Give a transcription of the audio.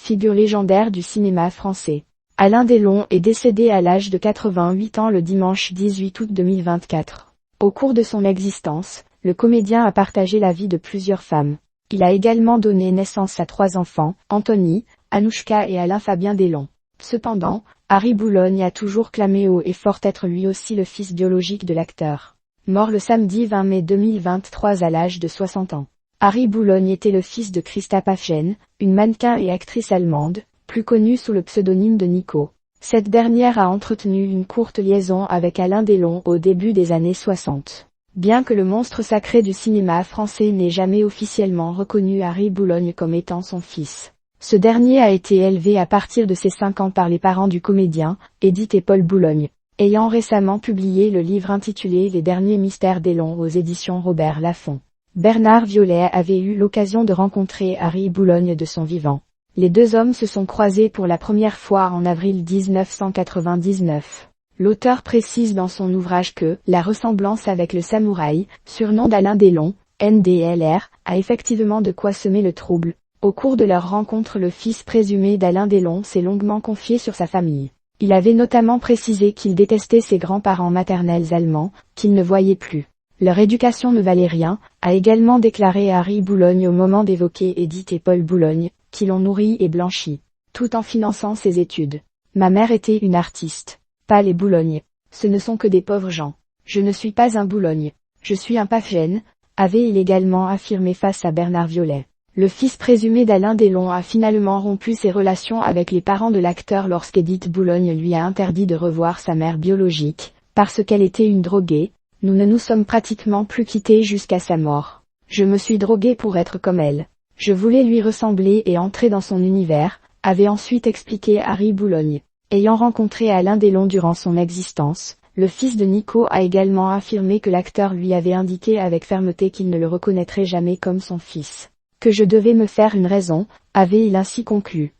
figure légendaire du cinéma français. Alain Delon est décédé à l'âge de 88 ans le dimanche 18 août 2024. Au cours de son existence, le comédien a partagé la vie de plusieurs femmes. Il a également donné naissance à 3 enfants, Anthony, Anouchka et Alain Fabien Delon. Cependant, Harry Boulogne a toujours clamé haut et fort être lui aussi le fils biologique de l'acteur. Mort le samedi 20 mai 2023 à l'âge de 60 ans. Harry Boulogne était le fils de Christa Paffgen, une mannequin et actrice allemande, plus connue sous le pseudonyme de Nico. Cette dernière a entretenu une courte liaison avec Alain Delon au début des années 60. Bien que le monstre sacré du cinéma français n'ait jamais officiellement reconnu Harry Boulogne comme étant son fils. Ce dernier a été élevé à partir de ses 5 ans par les parents du comédien, Edith et Paul Boulogne, ayant récemment publié le livre intitulé Les derniers mystères Delon aux éditions Robert Laffont. Bernard Violet avait eu l'occasion de rencontrer Harry Boulogne de son vivant. Les 2 hommes se sont croisés pour la première fois en avril 1999. L'auteur précise dans son ouvrage que la ressemblance avec le samouraï, surnom d'Alain Delon, NDLR, a effectivement de quoi semer le trouble. Au cours de leur rencontre, le fils présumé d'Alain Delon s'est longuement confié sur sa famille. Il avait notamment précisé qu'il détestait ses grands-parents maternels allemands, qu'il ne voyait plus. Leur éducation ne valait rien, a également déclaré Harry Boulogne au moment d'évoquer Edith et Paul Boulogne, qui l'ont nourri et blanchi, tout en finançant ses études. Ma mère était une artiste. Pas les Boulogne. Ce ne sont que des pauvres gens. Je ne suis pas un Boulogne. Je suis un Paffgen, avait-il également affirmé face à Bernard Violet. Le fils présumé d'Alain Delon a finalement rompu ses relations avec les parents de l'acteur lorsqu'Edith Boulogne lui a interdit de revoir sa mère biologique, parce qu'elle était une droguée. Nous ne nous sommes pratiquement plus quittés jusqu'à sa mort. Je me suis drogué pour être comme elle. Je voulais lui ressembler et entrer dans son univers, avait ensuite expliqué Harry Boulogne. Ayant rencontré Alain Delon durant son existence, le fils de Nico a également affirmé que l'acteur lui avait indiqué avec fermeté qu'il ne le reconnaîtrait jamais comme son fils. Que je devais me faire une raison, avait-il ainsi conclu.